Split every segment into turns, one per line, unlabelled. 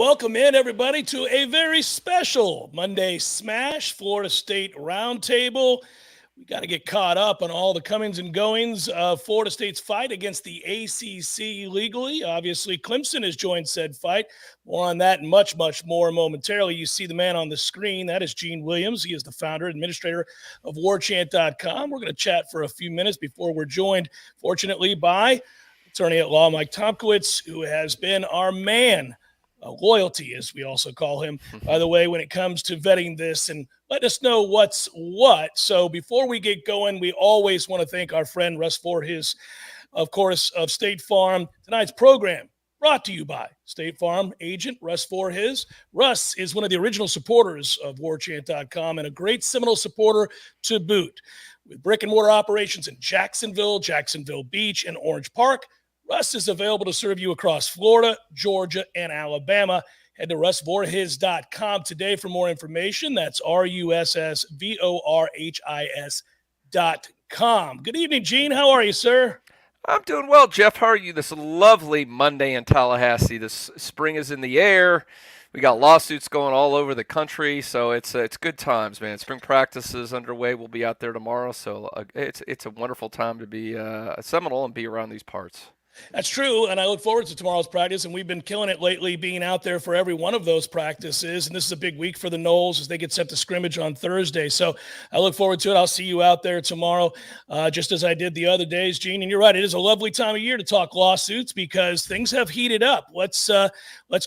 welcome in everybody to a very special Monday Smash Florida State Roundtable. We got to get caught up on all the comings and goings of Florida State's fight against the ACC legally. Obviously, Clemson has joined said fight. More on that and much, much more momentarily. You see the man on the screen. That is Gene Williams. He is the founder, administrator of Warchant.com. We're going to chat for a few minutes before we're joined, fortunately, by attorney at law Mike Tomkowitz, who has been our man. Loyalty, as we also call him, by the way, when it comes to vetting this and let us know what's what. So before we get going, we always want to thank our friend Russ Voorhis, of course, of State Farm. Tonight's program brought to you by State Farm agent Russ Voorhis. Russ is one of the original supporters of Warchant.com and a great Seminole supporter to boot. With brick and mortar operations in Jacksonville Beach, and Orange Park, Russ is available to serve you across Florida, Georgia, and Alabama. Head to russvorhis.com today for more information. That's russvorhis.com. Good evening, Gene. How are you, sir?
I'm doing well, Jeff. How are you this lovely Monday in Tallahassee? This spring is in the air. We got lawsuits going all over the country, so it's good times, man. Spring practice is underway. We'll be out there tomorrow, so it's a wonderful time to be a Seminole and be around these parts.
That's true, and I look forward to tomorrow's practice, and we've been killing it lately being out there for every one of those practices, and this is a big week for the Noles as they get set to scrimmage on Thursday, so I look forward to it. I'll see you out there tomorrow, just as I did the other days, Gene, and you're right, it is a lovely time of year to talk lawsuits because things have heated up. Let's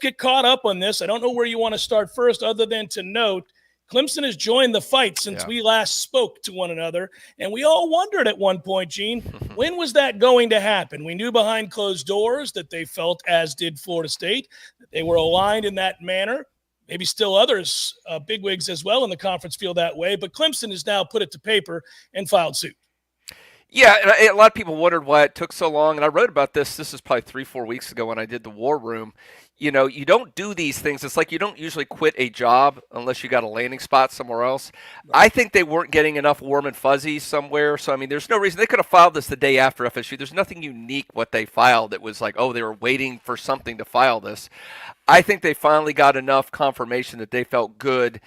get caught up on this. I don't know where you want to start first other than to note Clemson has joined the fight since we last spoke to one another, and we all wondered at one point, Gene, when was that going to happen? We knew behind closed doors that they felt, as did Florida State, that they were aligned in that manner. Maybe still others, bigwigs as well in the conference feel that way, but Clemson has now put it to paper and filed suit.
Yeah, and a lot of people wondered why it took so long, and I wrote about this. This is probably 3-4 weeks ago when I did the War Room. You know, you don't do these things. It's like you don't usually quit a job unless you got a landing spot somewhere else. Right. I think they weren't getting enough warm and fuzzy somewhere. So, I mean, there's no reason. They could have filed this the day after FSU. There's nothing unique what they filed. It was like, oh, they were waiting for something to file this. I think they finally got enough confirmation that they felt good.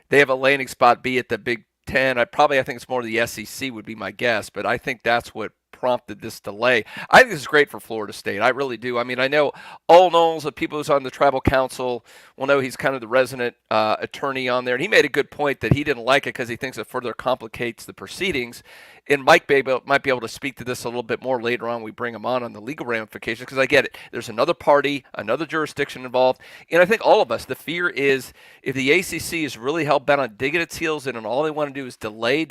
They have a landing spot, be it the Big Ten. I think it's more the SEC would be my guess, but I think that's what prompted this delay. I think this is great for Florida State. I really do. I mean, I know all Noles, the people who's on the tribal council, will know he's kind of the resident attorney on there. And he made a good point that he didn't like it because he thinks it further complicates the proceedings. And Mike might be able to speak to this a little bit more later on. We bring him on the legal ramifications because I get it. There's another party, another jurisdiction involved. And I think all of us, the fear is if the ACC is really hell-bent on digging its heels in and all they want to do is delay,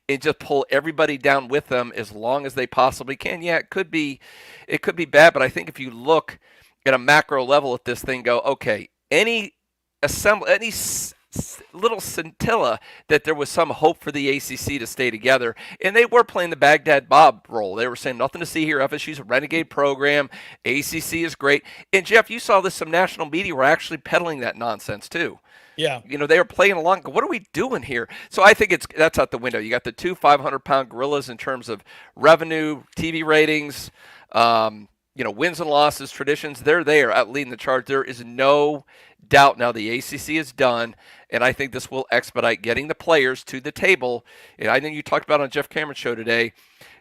and just pull everybody down with them as long as they possibly can. Yeah, it could be bad, but I think if you look at a macro level at this thing, go, okay, any little scintilla that there was some hope for the ACC to stay together, and they were playing the Baghdad Bob role. They were saying nothing to see here. FSU's a renegade program. ACC is great. And Jeff, you saw this. Some national media were actually peddling that nonsense too.
Yeah.
You know, they were playing along. What are we doing here? So I think that's out the window. You got the two 500-pound gorillas in terms of revenue, TV ratings, wins and losses, traditions. They're there at leading the charge. There is no doubt now the ACC is done, and I think this will expedite getting the players to the table. And I think you talked about on Jeff Cameron's show today,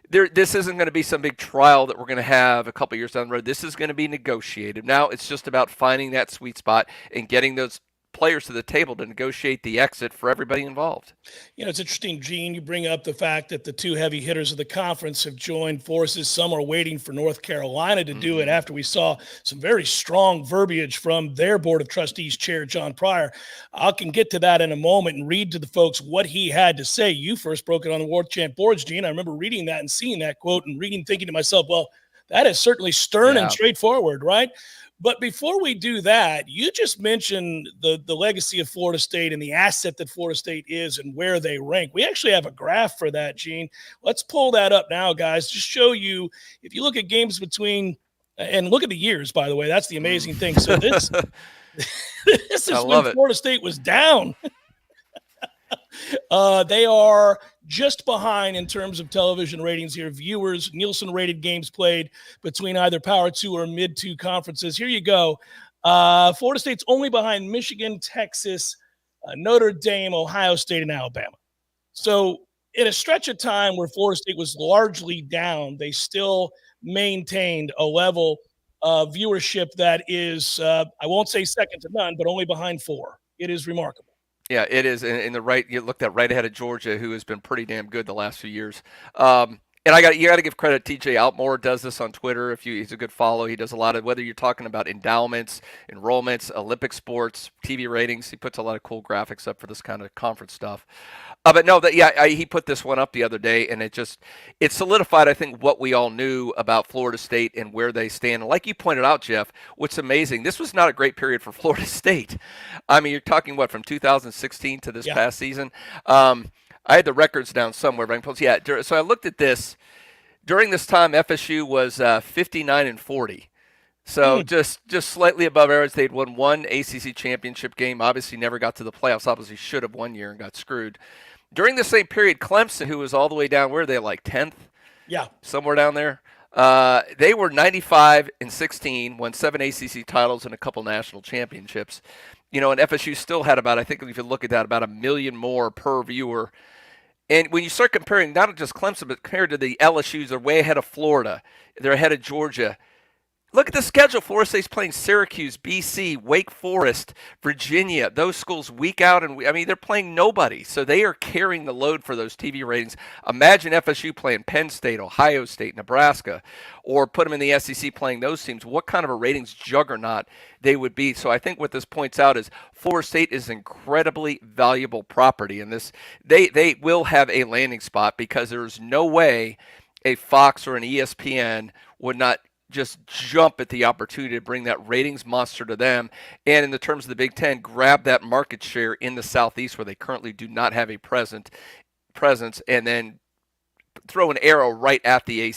this isn't going to be some big trial that we're going to have a couple years down the road. This is going to be negotiated. Now it's just about finding that sweet spot and getting those players to the table to negotiate the exit for everybody involved.
You know, it's interesting, Gene, you bring up the fact that the two heavy hitters of the conference have joined forces. Some are waiting for North Carolina to do it after we saw some very strong verbiage from their Board of Trustees chair, John Pryor. I can get to that in a moment and read to the folks what he had to say. You first broke it on the Warchant boards, Gene. I remember reading that and seeing that quote and thinking to myself, well, that is certainly stern and straightforward, right? But before we do that, you just mentioned the legacy of Florida State and the asset that Florida State is and where they rank. We actually have a graph for that, Gene. Let's pull that up now, guys, to show you, if you look at games between, and look at the years, by the way, that's the amazing thing. So this is when Florida State was down. They are just behind in terms of television ratings here. Viewers, Nielsen rated games played between either Power 2 or Mid 2 conferences. Here you go. Florida State's only behind Michigan, Texas, Notre Dame, Ohio State, and Alabama. So in a stretch of time where Florida State was largely down, they still maintained a level of viewership that is, I won't say second to none, but only behind 4. It is remarkable.
Yeah, it is. In the right, you looked at right ahead of Georgia, who has been pretty damn good the last few years. And you got to give credit. TJ Altmore does this on Twitter. He's a good follow. He does a lot of, whether you're talking about endowments, enrollments, Olympic sports, TV ratings. He puts a lot of cool graphics up for this kind of conference stuff. But no, he put this one up the other day, and it solidified, I think, what we all knew about Florida State and where they stand. And like you pointed out, Jeff, what's amazing, this was not a great period for Florida State. I mean, you're talking from 2016 to this past season. I had the records down somewhere, but yeah. So I looked at this. During this time, FSU was 59-40. So just slightly above average. They'd won one ACC championship game. Obviously, never got to the playoffs. Obviously, should have one year and got screwed. During the same period, Clemson, who was all the way down, where are they, like 10th?
Yeah,
somewhere down there. They were 95-16, won 7 ACC titles and a couple national championships. And FSU still had about, I think if you look at that, about 1 million more per viewer. And when you start comparing not just Clemson, but compared to the LSUs, they're way ahead of Florida. They're ahead of Georgia. Look at the schedule. Florida State's playing Syracuse, BC, Wake Forest, Virginia. Those schools week out and they're playing nobody. So they are carrying the load for those TV ratings. Imagine FSU playing Penn State, Ohio State, Nebraska, or put them in the SEC playing those teams. What kind of a ratings juggernaut they would be. So I think what this points out is Florida State is incredibly valuable property. And they will have a landing spot because there's no way a Fox or an ESPN would not just jump at the opportunity to bring that ratings monster to them. And in the terms of the Big Ten, grab that market share in the Southeast where they currently do not have a presence, and then throw an arrow right at the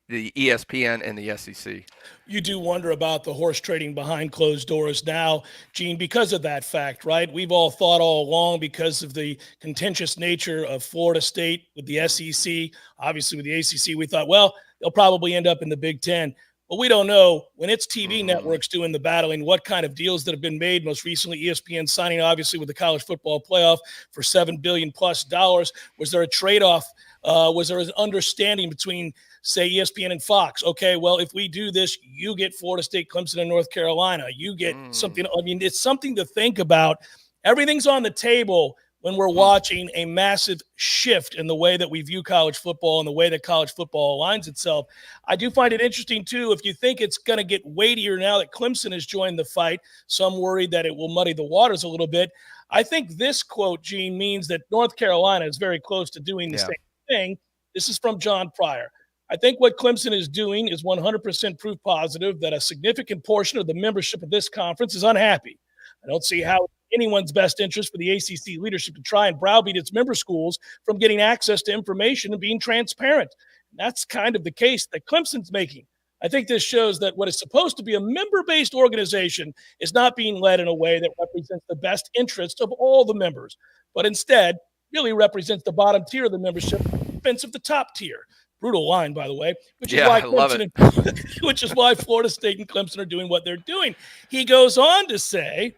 ESPN and the SEC.
You do wonder about the horse trading behind closed doors now, Gene, because of that fact, right? We've all thought all along, because of the contentious nature of Florida State with the SEC, obviously with the ACC, we thought, well, they'll probably end up in the Big Ten. But we don't know when it's TV networks doing the battling, what kind of deals that have been made. Most recently, ESPN signing, obviously, with the college football playoff for $7 billion plus. Was there a trade-off? Was there an understanding between, say, ESPN and Fox? Okay, well, if we do this, you get Florida State, Clemson, and North Carolina. You get something. It's something to think about. Everything's on the table when we're watching a massive shift in the way that we view college football and the way that college football aligns itself. I do find it interesting, too, if you think it's going to get weightier now that Clemson has joined the fight, some worried that it will muddy the waters a little bit. I think this quote, Gene, means that North Carolina is very close to doing the same thing. This is from John Pryor. I think what Clemson is doing is 100% proof positive that a significant portion of the membership of this conference is unhappy. I don't see how anyone's best interest for the ACC leadership to try and browbeat its member schools from getting access to information and being transparent. That's kind of the case that Clemson's making. I think this shows that what is supposed to be a member-based organization is not being led in a way that represents the best interests of all the members, but instead really represents the bottom tier of the membership at the expense of the top tier. Brutal line, by the way, which is why Florida State and Clemson are doing what they're doing. He goes on to say,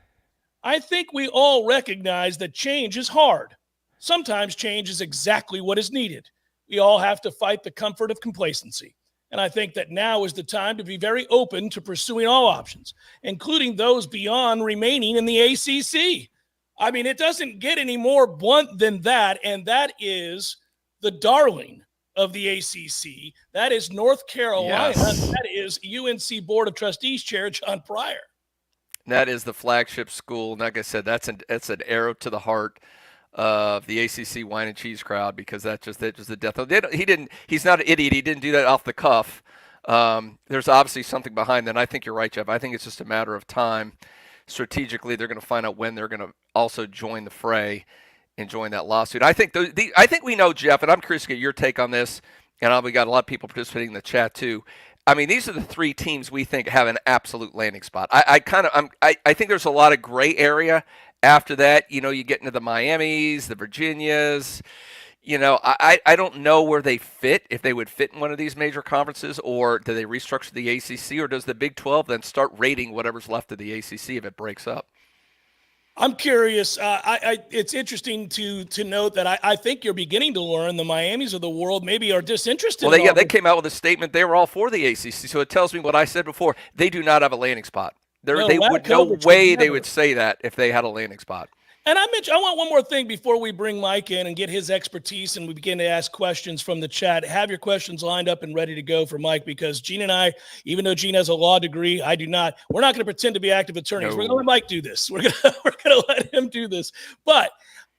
I think we all recognize that change is hard. Sometimes change is exactly what is needed. We all have to fight the comfort of complacency. And I think that now is the time to be very open to pursuing all options, including those beyond remaining in the ACC. I mean, it doesn't get any more blunt than that, and that is the darling of the ACC. That is North Carolina. Yes. That is UNC Board of Trustees Chair John Pryor.
That is the flagship school. And like I said, that's an arrow to the heart of the ACC wine and cheese crowd, because that's just the death of it. He's not an idiot. He didn't do that off the cuff. There's obviously something behind that. And I think you're right, Jeff. I think it's just a matter of time. Strategically, they're going to find out when they're going to also join the fray and join that lawsuit. I think we know, Jeff, and I'm curious to get your take on this. And we got a lot of people participating in the chat too. I mean, these are the three teams we think have an absolute landing spot. I think there's a lot of gray area after that. You get into the Miamis, the Virginias. I don't know where they fit, if they would fit in one of these major conferences, or do they restructure the ACC, or does the Big 12 then start rating whatever's left of the ACC if it breaks up?
I'm curious. It's interesting to note that I think you're beginning to learn the Miamis of the world maybe are disinterested.
Well, they came out with a statement. They were all for the ACC, so it tells me what I said before. They do not have a landing spot. No way they would say that if they had a landing spot.
And I want one more thing before we bring Mike in and get his expertise and we begin to ask questions from the chat. Have your questions lined up and ready to go for Mike, because Gene and I, even though Gene has a law degree, I do not. We're not going to pretend to be active attorneys.
No.
We're going to let Mike do this. We're going to let him do this. But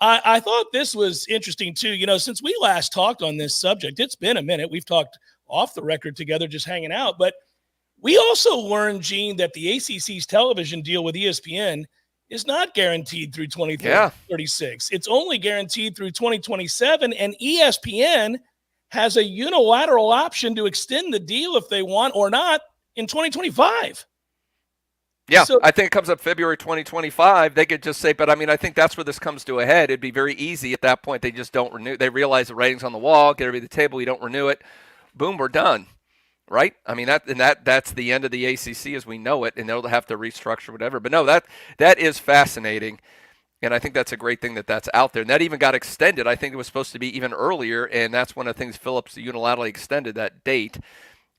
I thought this was interesting too. Since we last talked on this subject, it's been a minute. We've talked off the record together, just hanging out. But we also learned, Gene, that the ACC's television deal with ESPN is not guaranteed through 2036. It's only guaranteed through 2027, and ESPN has a unilateral option to extend the deal if they want or not in 2025.
Yeah, so, I think it comes up February 2025. They could just say, but I think that's where this comes to a head. It'd be very easy at that point. They just don't renew. They realize the rating's on the wall, get everybody to the table, you don't renew it. Boom, we're done. Right? That's the end of the ACC as we know it, and they'll have to restructure whatever. But no, that is fascinating, and I think that's a great thing that's out there. And that even got extended. I think it was supposed to be even earlier, and that's one of the things Phillips unilaterally extended that date.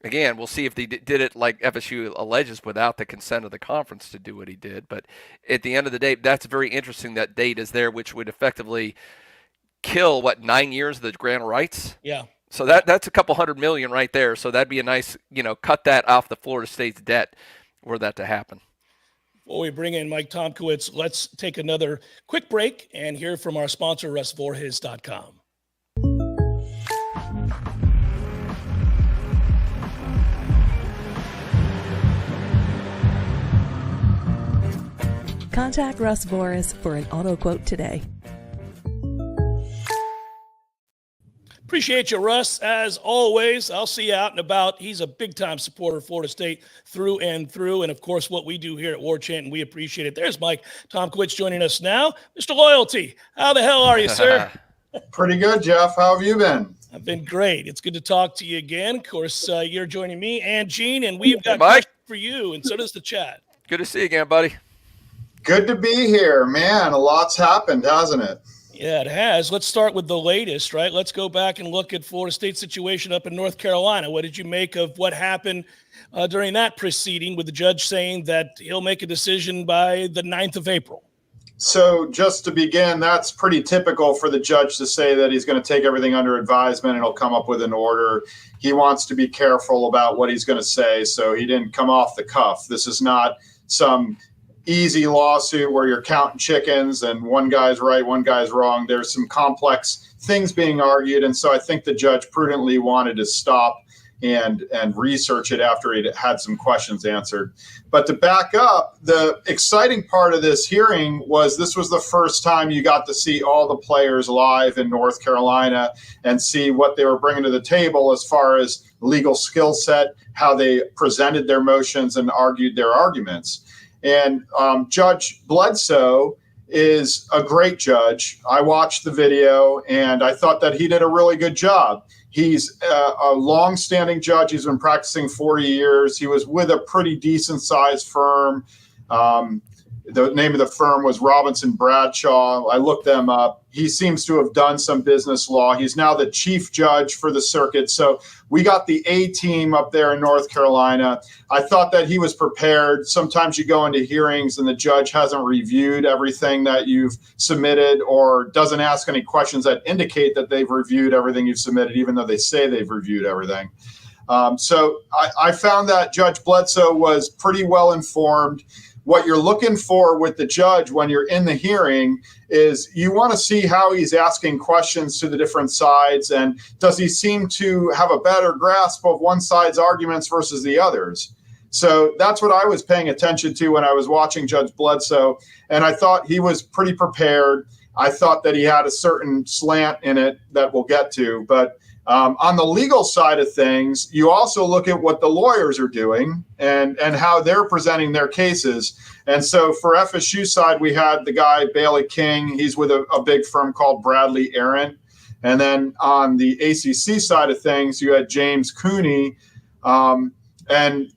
Again, we'll see if they did it like FSU alleges without the consent of the conference to do what he did. But at the end of the day, that's very interesting that date is there, which would effectively kill, 9 years of the grant of rights?
Yeah.
So that's a couple $100 million right there. So that'd be a nice, cut that off the Florida State's debt were that to happen.
Before we bring in Mike Tomkowitz, let's take another quick break and hear from our sponsor, RussVorhis.com.
Contact Russ Vorhis for an auto quote today.
Appreciate you, Russ. As always, I'll see you out and about. He's a big-time supporter of Florida State through and through, and, of course, what we do here at Warchant, and we appreciate it. There's Mike Tomkowitz joining us now. Mr. Loyalty, how the hell are you, sir?
Pretty good, Jeff. How have you been?
I've been great. It's good to talk to you again. Of course, you're joining me and Gene, and we've got questions for you, and so does the chat.
Good to see you again, buddy.
Good to be here. Man, a lot's happened, hasn't it?
Yeah, it has. Let's start with the latest, right? Let's go back and look at Florida State's situation up in North Carolina. What did you make of what happened during that proceeding with the judge saying that he'll make a decision by the 9th of April?
So just to begin, that's pretty typical for the judge to say that he's going to take everything under advisement and he'll come up with an order. He wants to be careful about what he's going to say, so he didn't come off the cuff. This is not some easy lawsuit where you're counting chickens and one guy's right, one guy's wrong. There's some complex things being argued, and so I think the judge prudently wanted to stop and research it after he had some questions answered. But to back up, the exciting part of this hearing was this was the first time you got to see all the players live in North Carolina and see what they were bringing to the table as far as legal skill set, how they presented their motions and argued their arguments. And Judge Bledsoe is a great judge. I watched the video, and I thought that he did a really good job. He's a long-standing judge. He's been practicing 40 years. He was with a pretty decent-sized firm. The name of the firm was Robinson Bradshaw. I looked them up. He seems to have done some business law. He's now the chief judge for the circuit. So we got the A team up there in North Carolina. I thought that he was prepared. Sometimes you go into hearings and the judge hasn't reviewed everything that you've submitted or doesn't ask any questions that indicate that they've reviewed everything you've submitted, even though they say they've reviewed everything. So I found that Judge Bledsoe was pretty well informed. What you're looking for with the judge when you're in the hearing is you want to see how he's asking questions to the different sides, and does he seem to have a better grasp of one side's arguments versus the others. So that's what I was paying attention to when I was watching Judge Bledsoe, and I thought he was pretty prepared. I thought that he had a certain slant in it that we'll get to, but on the legal side of things, you also look at what the lawyers are doing and how they're presenting their cases. And so for FSU side, we had the guy, Bailey King. He's with a big firm called Bradley Arendt. And then on the ACC side of things, you had James Cooney. And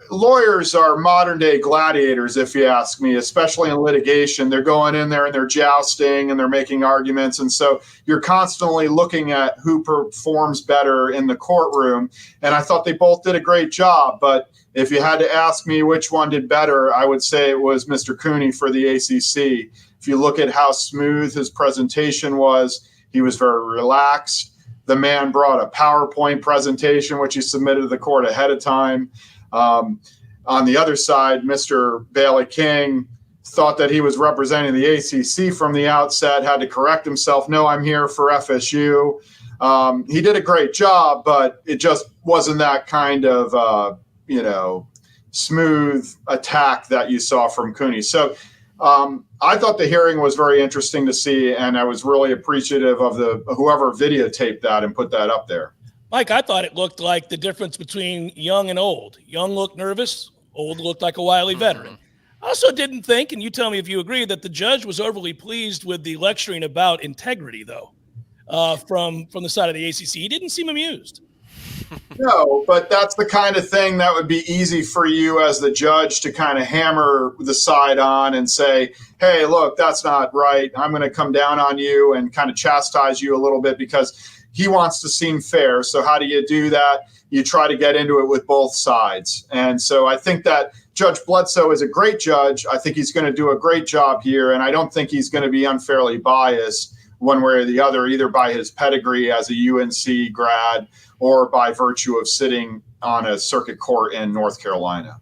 lawyers are modern day gladiators, if you ask me, especially in litigation. They're going in there and they're jousting and they're making arguments. And so you're constantly looking at who performs better in the courtroom. And I thought they both did a great job. But if you had to ask me which one did better, I would say it was Mr. Cooney for the ACC. If you look at how smooth his presentation was, he was very relaxed. The man brought a PowerPoint presentation, which he submitted to the court ahead of time. On the other side, Mr. Bailey King thought that he was representing the ACC from the outset, had to correct himself. No, I'm here for FSU. He did a great job, but it just wasn't that kind of, smooth attack that you saw from Cooney. So I thought the hearing was very interesting to see, and I was really appreciative of whoever videotaped that and put that up there.
Mike, I thought it looked like the difference between young and old. Young looked nervous, old looked like a wily veteran. I also didn't think, and you tell me if you agree, that the judge was overly pleased with the lecturing about integrity, though, from the side of the ACC. He didn't seem amused.
No, but that's the kind of thing that would be easy for you as the judge to kind of hammer the side on and say, hey, look, that's not right. I'm going to come down on you and kind of chastise you a little bit because he wants to seem fair. So how do you do that? You try to get into it with both sides. And so I think that Judge Bledsoe is a great judge. I think he's going to do a great job here. And I don't think he's going to be unfairly biased one way or the other, either by his pedigree as a UNC grad or by virtue of sitting on a circuit court in North Carolina.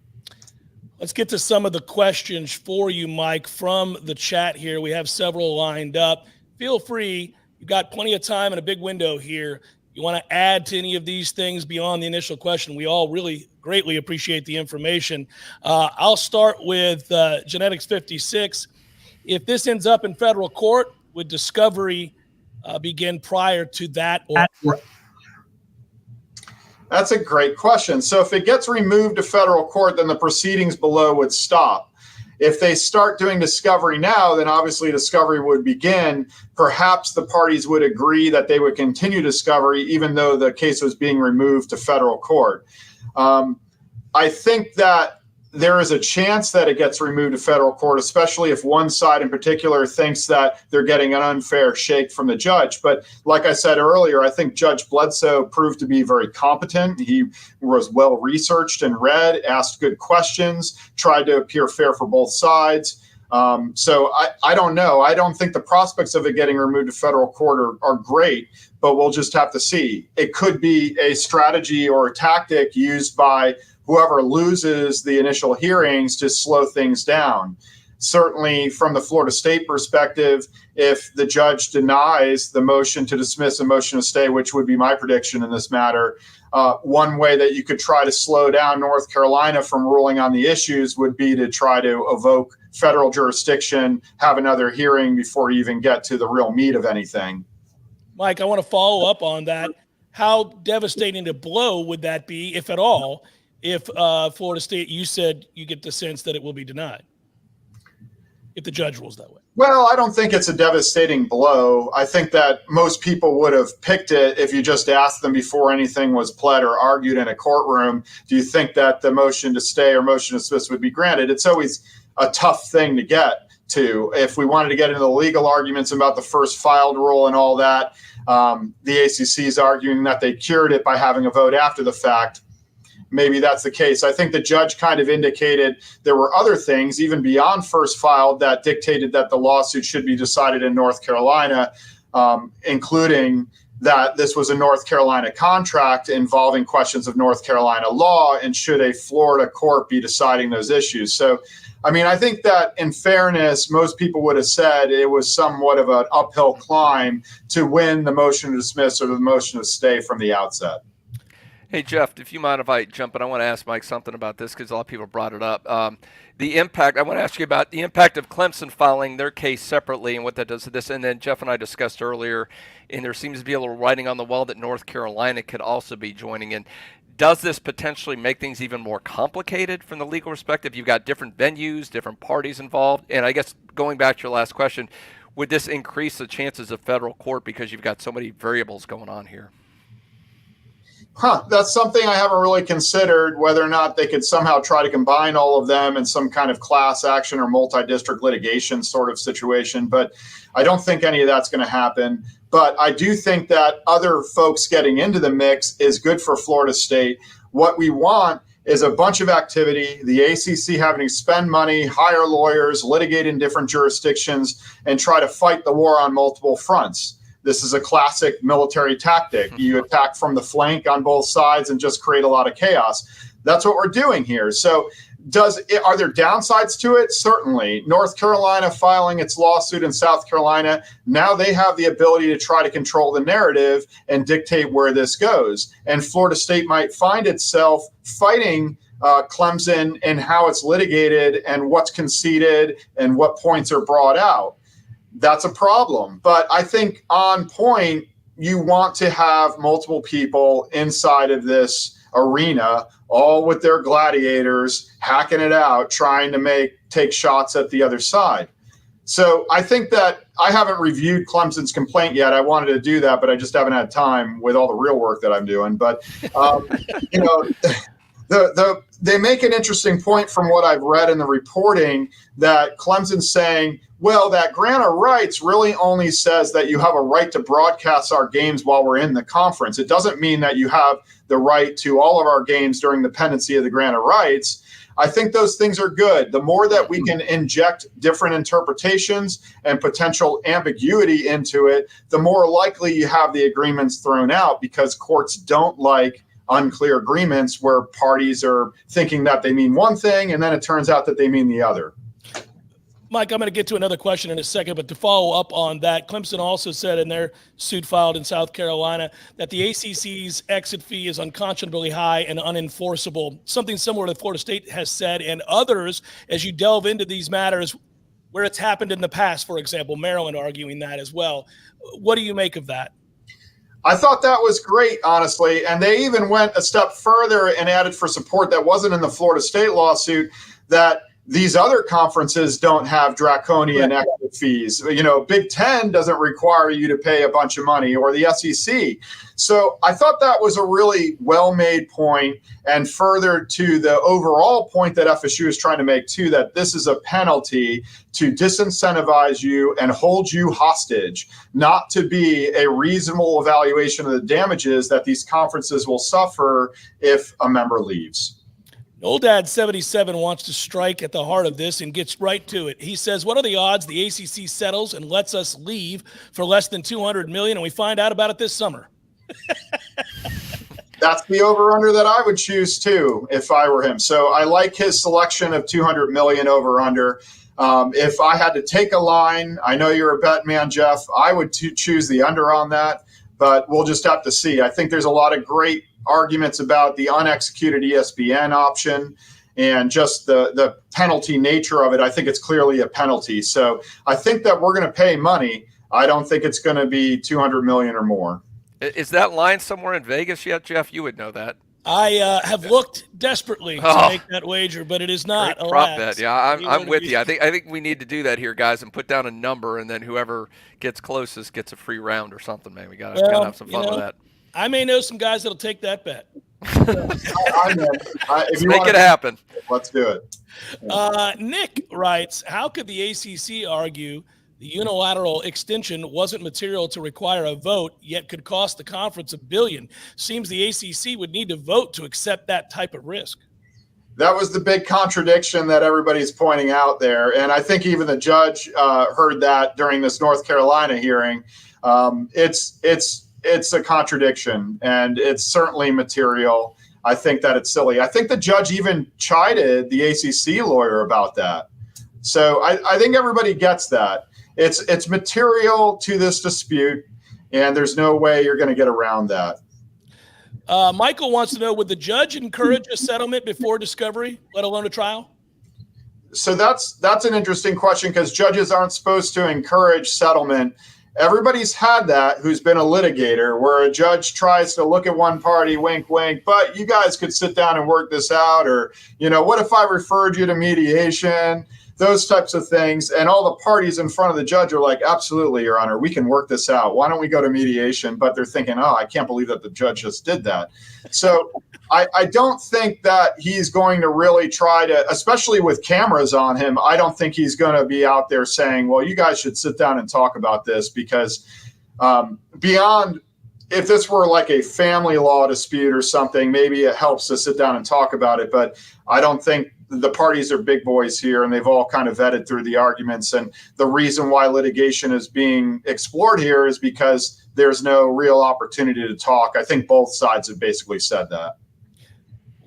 Let's get to some of the questions for you, Mike, from the chat here. We have several lined up. Feel free. You've got plenty of time and a big window here. You want to add to any of these things beyond the initial question. We all really greatly appreciate the information. I'll start with Genetics 56. If this ends up in federal court, would discovery begin prior to that?
That's a great question. So if it gets removed to federal court, then the proceedings below would stop. If they start doing discovery now, then obviously discovery would begin. Perhaps the parties would agree that they would continue discovery even though the case was being removed to federal court. I think that there is a chance that it gets removed to federal court, especially if one side in particular thinks that they're getting an unfair shake from the judge. But like I said earlier, I think Judge Bledsoe proved to be very competent. He was well researched and read, asked good questions, tried to appear fair for both sides. So I don't know. I don't think the prospects of it getting removed to federal court are great, but we'll just have to see. It could be a strategy or a tactic used by whoever loses the initial hearings to slow things down. Certainly from the Florida State perspective, if the judge denies the motion to dismiss and motion to stay, which would be my prediction in this matter, one way that you could try to slow down North Carolina from ruling on the issues would be to try to evoke federal jurisdiction, have another hearing before you even get to the real meat of anything.
Mike, I want to follow up on that. How devastating a blow would that be, if at all, if Florida State, you said you get the sense that it will be denied if the judge rules that way?
Well, I don't think it's a devastating blow. I think that most people would have picked it if you just asked them before anything was pled or argued in a courtroom. Do you think that the motion to stay or motion to dismiss would be granted? It's always a tough thing to get to. If we wanted to get into the legal arguments about the first filed rule and all that, the ACC is arguing that they cured it by having a vote after the fact. Maybe that's the case. I think the judge kind of indicated there were other things, even beyond first filed, that dictated that the lawsuit should be decided in North Carolina, including that this was a North Carolina contract involving questions of North Carolina law, and should a Florida court be deciding those issues. So, I mean, I think that in fairness, most people would have said it was somewhat of an uphill climb to win the motion to dismiss or the motion to stay from the outset.
Hey, Jeff, if you mind if I jump in, I want to ask Mike something about this because a lot of people brought it up. The impact, I want to ask you about the impact of Clemson filing their case separately and what that does to this. And then Jeff and I discussed earlier, and there seems to be a little writing on the wall that North Carolina could also be joining in. Does this potentially make things even more complicated from the legal perspective? You've got different venues, different parties involved. And I guess going back to your last question, would this increase the chances of federal court because you've got so many variables going on here?
That's something I haven't really considered, whether or not they could somehow try to combine all of them in some kind of class action or multi-district litigation sort of situation. But I don't think any of that's going to happen. But I do think that other folks getting into the mix is good for Florida State. What we want is a bunch of activity, the ACC having to spend money, hire lawyers, litigate in different jurisdictions, and try to fight the war on multiple fronts. This is a classic military tactic. You attack from the flank on both sides and just create a lot of chaos. That's what we're doing here. So are there downsides to it? Certainly. North Carolina filing its lawsuit in South Carolina, now they have the ability to try to control the narrative and dictate where this goes. And Florida State might find itself fighting Clemson and how it's litigated and what's conceded and what points are brought out. That's a problem. But I think on point, you want to have multiple people inside of this arena, all with their gladiators, hacking it out, trying to take shots at the other side. So I think that I haven't reviewed Clemson's complaint yet. I wanted to do that, but I just haven't had time with all the real work that I'm doing. But, they make an interesting point from what I've read in the reporting that Clemson's saying, well, that grant of rights really only says that you have a right to broadcast our games while we're in the conference. It doesn't mean that you have the right to all of our games during the pendency of the grant of rights. I think those things are good. The more that we can inject different interpretations and potential ambiguity into it, the more likely you have the agreements thrown out, because courts don't like unclear agreements where parties are thinking that they mean one thing and then it turns out that they mean the other.
Mike, I'm going to get to another question in a second, but to follow up on that, Clemson also said in their suit filed in South Carolina that the ACC's exit fee is unconscionably high and unenforceable, something similar to Florida State has said, and others, as you delve into these matters where it's happened in the past, for example, Maryland arguing that as well. What do you make of that?
I thought that was great, honestly, and they even went a step further and added for support that wasn't in the Florida State lawsuit that these other conferences don't have draconian exit fees. Big Ten doesn't require you to pay a bunch of money, or the SEC. So I thought that was a really well-made point, and further to the overall point that FSU is trying to make too, that this is a penalty to disincentivize you and hold you hostage, not to be a reasonable evaluation of the damages that these conferences will suffer if a member leaves.
Old Dad 77 wants to strike at the heart of this and gets right to it. He says, what are the odds the ACC settles and lets us leave for less than $200 million and we find out about it this summer?
That's the over-under that I would choose too if I were him. So I like his selection of $200 million over-under. If I had to take a line, I know you're a bet man, Jeff, I would choose the under on that, but we'll just have to see. I think there's a lot of great arguments about the unexecuted ESPN option and just the penalty nature of it. I think it's clearly a penalty. So I think that we're going to pay money. I don't think it's going to be $200 million or more.
Is that line somewhere in Vegas yet, Jeff? You would know that.
I have looked desperately to make that wager, but it is not.
Great prop bet. Yeah, I'm with you. I think we need to do that here, guys, and put down a number, and then whoever gets closest gets a free round or something. Man, we gotta have some fun with that.
I may know some guys that'll take that bet.
Let's make it happen.
Let's do it.
Nick writes, how could the ACC argue the unilateral extension wasn't material to require a vote, yet could cost the conference $1 billion? Seems the ACC would need to vote to accept that type of risk.
That was the big contradiction that everybody's pointing out there. And I think even the judge heard that during this North Carolina hearing. It's a contradiction, and it's certainly material. I think that it's silly. I think the judge even chided the ACC lawyer about that. So I think everybody gets that. It's material to this dispute, and there's no way you're going to get around that.
Michael wants to know, would the judge encourage a settlement before discovery, let alone a trial?
So that's an interesting question, because judges aren't supposed to encourage settlement. Everybody's had that who's been a litigator, where a judge tries to look at one party, wink, wink, but you guys could sit down and work this out. Or, what if I referred you to mediation? those types of things. And all the parties in front of the judge are like, absolutely, Your Honor, we can work this out. Why don't we go to mediation? But they're thinking, oh, I can't believe that the judge just did that. So I don't think that he's going to really try to, especially with cameras on him, I don't think he's going to be out there saying, well, you guys should sit down and talk about this, because beyond, if this were like a family law dispute or something, maybe it helps to sit down and talk about it. But I don't think the parties are big boys here, and they've all kind of vetted through the arguments. And the reason why litigation is being explored here is because there's no real opportunity to talk. I think both sides have basically said that.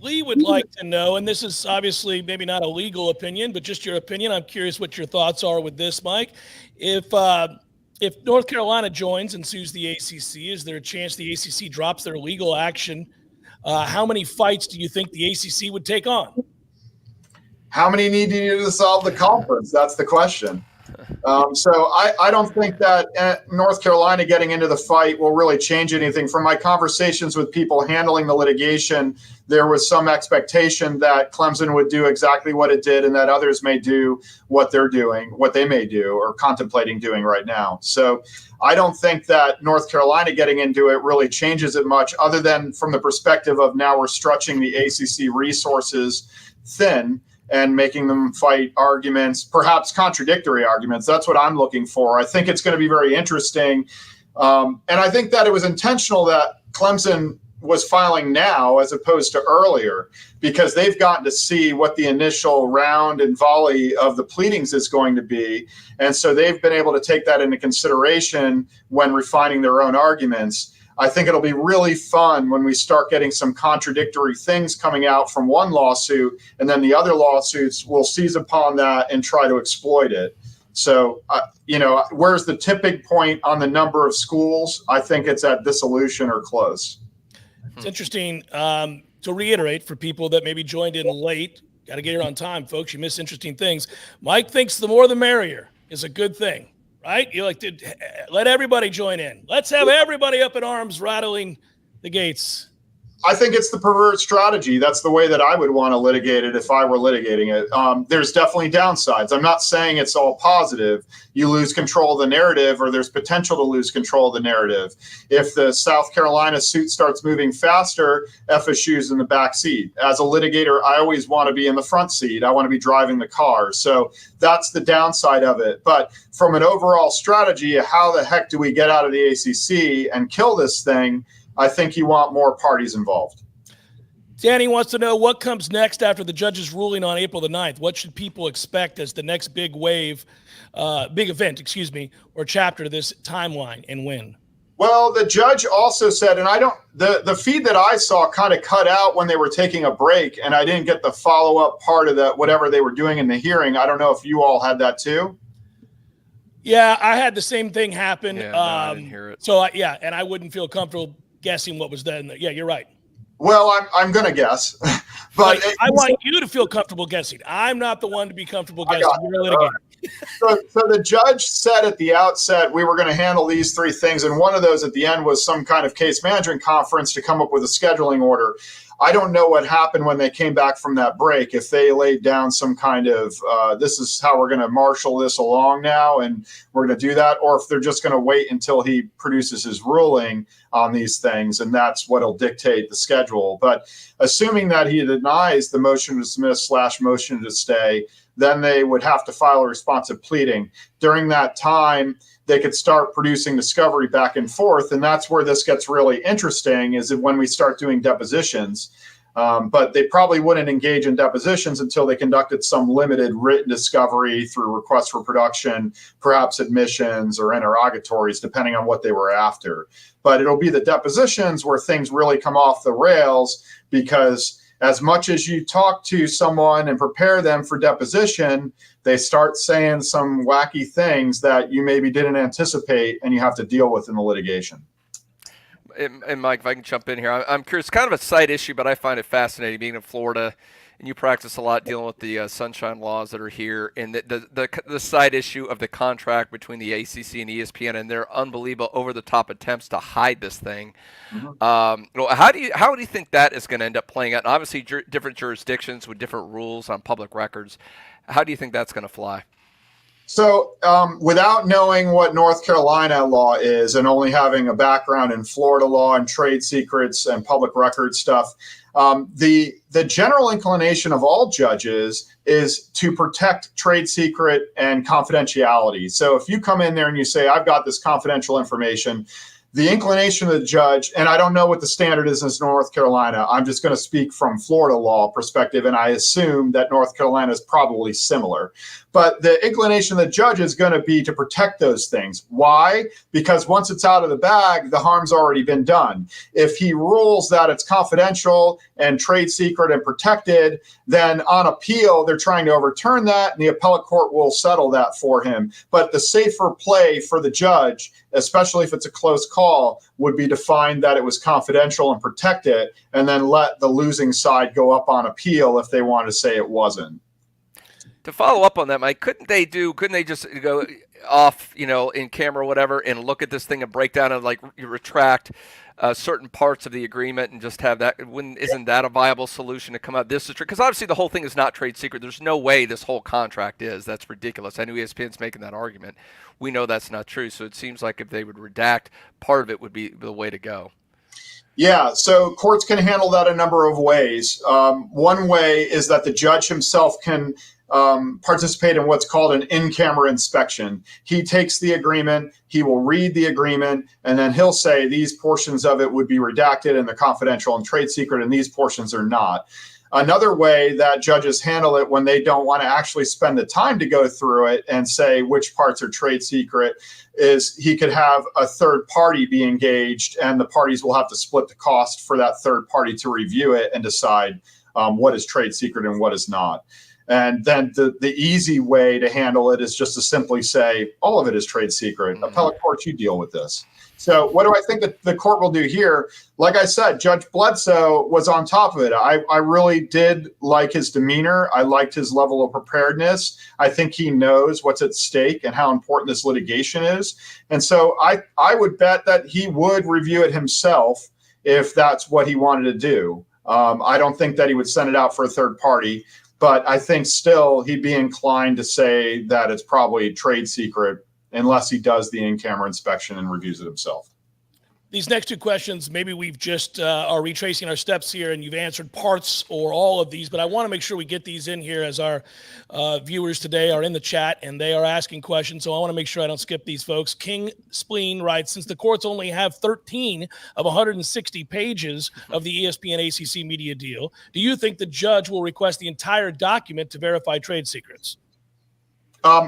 Lee would like to know, and this is obviously maybe not a legal opinion, but just your opinion. I'm curious what your thoughts are with this, Mike. If North Carolina joins and sues the ACC, is there a chance the ACC drops their legal action? How many fights do you think the ACC would take on?
How many need you to solve the conference? That's the question. So I don't think that North Carolina getting into the fight will really change anything. From my conversations with people handling the litigation, there was some expectation that Clemson would do exactly what it did, and that others may do what they're doing, what they may do or contemplating doing right now. So I don't think that North Carolina getting into it really changes it much, other than from the perspective of now we're stretching the ACC resources thin and making them fight arguments, perhaps contradictory arguments. That's what I'm looking for. I think it's going to be very interesting. And I think that it was intentional that Clemson was filing now as opposed to earlier, because they've gotten to see what the initial round and volley of the pleadings is going to be. And so they've been able to take that into consideration when refining their own arguments. I think it'll be really fun when we start getting some contradictory things coming out from one lawsuit, and then the other lawsuits will seize upon that and try to exploit it. So, where's the tipping point on the number of schools? I think it's at dissolution or close.
It's interesting to reiterate for people that maybe joined in late. Got to get here on time, folks. You miss interesting things. Mike thinks the more the merrier is a good thing. Right? You like to let everybody join in. Let's have everybody up in arms rattling the gates.
I think it's the perverse strategy. That's the way that I would want to litigate it if I were litigating it. There's definitely downsides. I'm not saying it's all positive. You lose control of the narrative, or there's potential to lose control of the narrative. If the South Carolina suit starts moving faster, FSU's in the back seat. As a litigator, I always want to be in the front seat. I want to be driving the car. So that's the downside of it. But from an overall strategy, how the heck do we get out of the ACC and kill this thing? I think you want more parties involved.
Danny wants to know what comes next after the judge's ruling on April the 9th. What should people expect as the next big event, or chapter to this timeline, and when?
Well, the judge also said, and the feed that I saw kind of cut out when they were taking a break, and I didn't get the follow-up part of that, whatever they were doing in the hearing. I don't know if you all had that too.
Yeah, I had the same thing happen.
Yeah, no, I didn't hear it.
So, and I wouldn't feel comfortable guessing what was done. Yeah, you're right.
Well, I'm going to guess. But
I want you to feel comfortable guessing. I'm not the one to be comfortable guessing. You're a litigator.
So the judge said at the outset we were going to handle these three things, and one of those at the end was some kind of case management conference to come up with a scheduling order. I don't know what happened when they came back from that break, if they laid down some kind of this is how we're going to marshal this along now and we're going to do that, or if they're just going to wait until he produces his ruling on these things, and that's what will dictate the schedule. But assuming that he denies the motion to dismiss / motion to stay, then they would have to file a responsive pleading. During that time, they could start producing discovery back and forth. And that's where this gets really interesting, is when we start doing depositions. But they probably wouldn't engage in depositions until they conducted some limited written discovery through requests for production, perhaps admissions or interrogatories, depending on what they were after. But it'll be the depositions where things really come off the rails, because as much as you talk to someone and prepare them for deposition, they start saying some wacky things that you maybe didn't anticipate and you have to deal with in the litigation.
And Mike, if I can jump in here, I'm curious, kind of a side issue, but I find it fascinating being in Florida, and you practice a lot dealing with the sunshine laws that are here, and the side issue of the contract between the ACC and ESPN and their unbelievable over-the-top attempts to hide this thing. Mm-hmm. How do you think that is going to end up playing out? And obviously, different jurisdictions with different rules on public records. How do you think that's going to fly?
So without knowing what North Carolina law is and only having a background in Florida law and trade secrets and public record stuff, the general inclination of all judges is to protect trade secret and confidentiality. So if you come in there and you say, I've got this confidential information, the inclination of the judge, and I don't know what the standard is in North Carolina, I'm just going to speak from Florida law perspective, and I assume that North Carolina is probably similar. But the inclination of the judge is going to be to protect those things. Why? Because once it's out of the bag, the harm's already been done. If he rules that it's confidential and trade secret and protected, then on appeal, they're trying to overturn that, and the appellate court will settle that for him. But the safer play for the judge, especially if it's a close call, would be to find that it was confidential and protect it, and then let the losing side go up on appeal if they want to say it wasn't.
To follow up on that, Mike, couldn't they just go off, in camera or whatever, and look at this thing and break down and retract certain parts of the agreement and just have that? Isn't that a viable solution to come out? This is true, because obviously the whole thing is not trade secret. There's no way this whole contract is. That's ridiculous. I know ESPN's making that argument. We know that's not true. So it seems like if they would redact, part of it would be the way to go.
Yeah, so courts can handle that a number of ways. One way is that the judge himself can participate in what's called an in-camera inspection. He takes the agreement, he will read the agreement, and then he'll say these portions of it would be redacted and they're confidential and trade secret, and these portions are not. Another way that judges handle it when they don't want to actually spend the time to go through it and say which parts are trade secret is he could have a third party be engaged, and the parties will have to split the cost for that third party to review it and decide what is trade secret and what is not. And then the easy way to handle it is just to simply say, all of it is trade secret. Mm-hmm. Appellate court, you deal with this. So what do I think that the court will do here? Like I said, Judge Bledsoe was on top of it. I really did like his demeanor. I liked his level of preparedness. I think he knows what's at stake and how important this litigation is. And so I would bet that he would review it himself if that's what he wanted to do. I don't think that he would send it out for a third party. But I think still he'd be inclined to say that it's probably trade secret unless he does the in-camera inspection and reviews it himself.
These next two questions, maybe we've just are retracing our steps here and you've answered parts or all of these, but I want to make sure we get these in here as our viewers today are in the chat and they are asking questions. So I want to make sure I don't skip these folks. King Spleen writes, since the courts only have 13 of 160 pages of the ESPN ACC media deal, do you think the judge will request the entire document to verify trade secrets?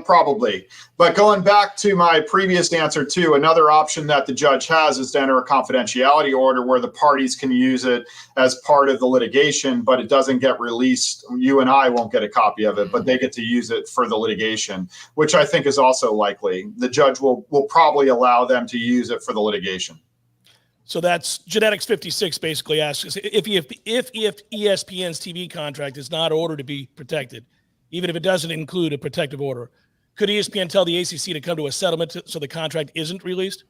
Probably. But going back to my previous answer too, another option that the judge has is to enter a confidentiality order where the parties can use it as part of the litigation, but it doesn't get released. You and I won't get a copy of it, but they get to use it for the litigation, which I think is also likely. The judge will probably allow them to use it for the litigation.
So that's Genetics 56 basically asks if ESPN's TV contract is not ordered to be protected, even if it doesn't include a protective order, could ESPN tell the ACC to come to a settlement so the contract isn't released?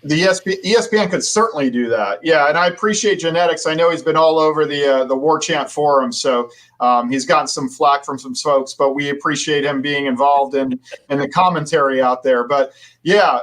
The ESPN could certainly do that. Yeah, and I appreciate Genetics. I know he's been all over the Warchant forum, so he's gotten some flack from some folks, but we appreciate him being involved in the commentary out there. But yeah,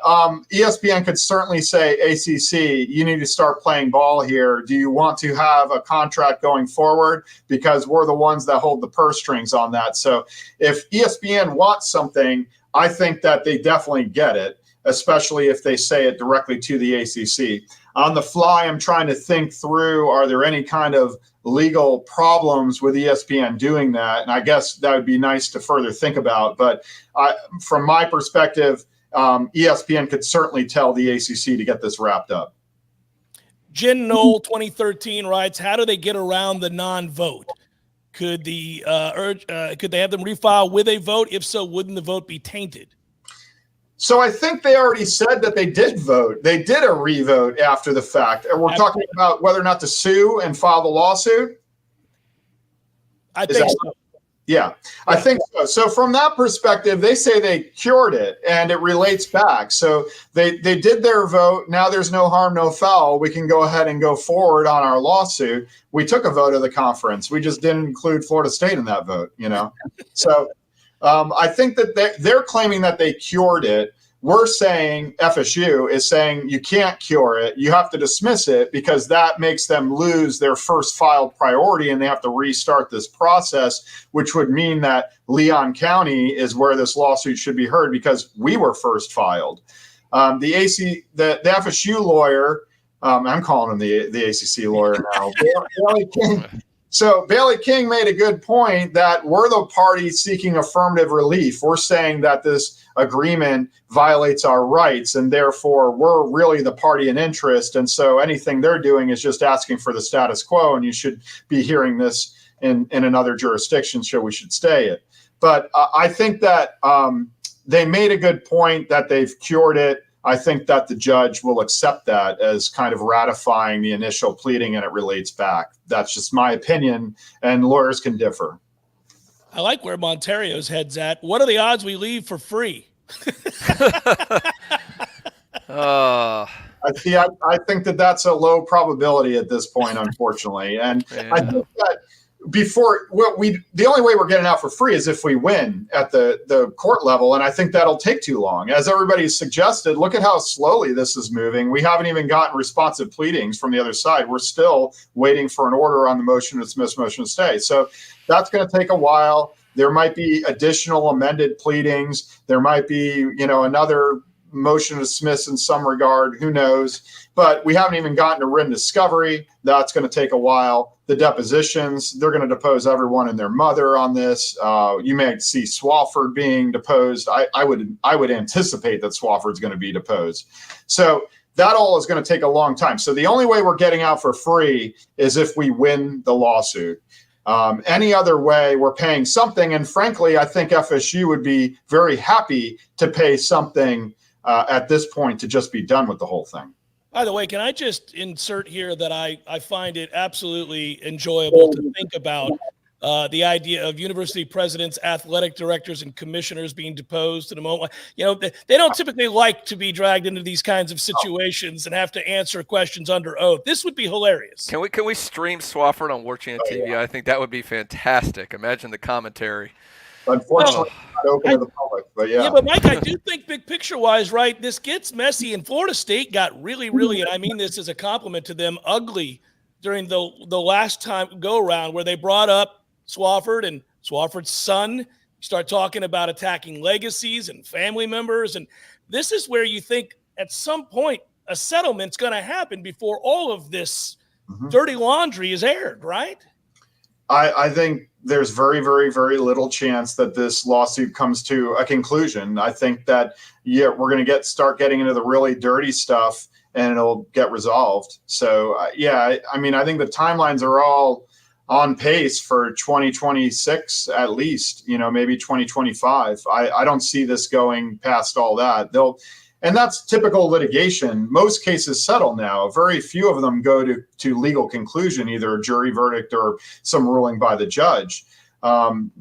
ESPN could certainly say, ACC, you need to start playing ball here. Do you want to have a contract going forward? Because we're the ones that hold the purse strings on that. So if ESPN wants something, I think that they definitely get it, especially if they say it directly to the ACC. On the fly, I'm trying to think through, are there any kind of legal problems with ESPN doing that? And I guess that would be nice to further think about. But from my perspective, ESPN could certainly tell the ACC to get this wrapped up.
Jen Knoll 2013 writes, how do they get around the non-vote? Could they have them refile with a vote? If so, wouldn't the vote be tainted?
So I think they already said that they did vote. They did a revote after the fact. And we're talking about whether or not to sue and file the lawsuit?
I think so.
Yeah, I think so. So from that perspective, they say they cured it and it relates back. So they did their vote. Now there's no harm, no foul. We can go ahead and go forward on our lawsuit. We took a vote of the conference. We just didn't include Florida State in that vote, So I think that they're claiming that they cured it. We're saying, FSU is saying, you can't cure it. You have to dismiss it because that makes them lose their first filed priority and they have to restart this process, which would mean that Leon County is where this lawsuit should be heard because we were first filed. The FSU lawyer, I'm calling him the ACC lawyer now, Bailey King. So Bailey King made a good point that we're the party seeking affirmative relief. We're saying that this agreement violates our rights and therefore we're really the party in interest. And so anything they're doing is just asking for the status quo and you should be hearing this in another jurisdiction, so we should stay it. But I think that they made a good point that they've cured it. I think that the judge will accept that as kind of ratifying the initial pleading and it relates back. That's just my opinion, and lawyers can differ.
I like where Monterio's head's at. What are the odds we leave for free?
I think that that's a low probability at this point, unfortunately. And yeah. I think that the only way we're getting out for free is if we win at the court level. And I think that'll take too long. As everybody's suggested, look at how slowly this is moving. We haven't even gotten responsive pleadings from the other side. We're still waiting for an order on the motion to dismiss, motion to stay. So that's going to take a while. There might be additional amended pleadings. There might be, another motion to dismiss in some regard. Who knows? But we haven't even gotten to written discovery. That's going to take a while. The depositions, they're going to depose everyone and their mother on this. You may see Swofford being deposed. I would anticipate that Swofford's going to be deposed. So that all is going to take a long time. So the only way we're getting out for free is if we win the lawsuit. Any other way, we're paying something. And frankly, I think FSU would be very happy to pay something at this point to just be done with the whole thing.
By the way, can I just insert here that I find it absolutely enjoyable to think about the idea of university presidents, athletic directors, and commissioners being deposed in a moment. They don't typically like to be dragged into these kinds of situations and have to answer questions under oath. This would be hilarious.
Can we stream Swofford on Warchant TV? Yeah. I think that would be fantastic. Imagine the commentary.
Unfortunately, not open to the public, but yeah.
Yeah, but Mike, I do think big picture-wise, right, this gets messy, and Florida State got really, and I mean this as a compliment to them, ugly during the last time go-around where they brought up Swofford and Swofford's son, start talking about attacking legacies and family members, and this is where you think at some point a settlement's going to happen before all of this dirty laundry is aired, right?
I think there's very, very, very little chance that this lawsuit comes to a conclusion. I think that, we're going to start getting into the really dirty stuff and it'll get resolved. So, I think the timelines are all on pace for 2026 at least, maybe 2025. I don't see this going past all that. And that's typical litigation. Most cases settle now. Very few of them go to legal conclusion, either a jury verdict or some ruling by the judge.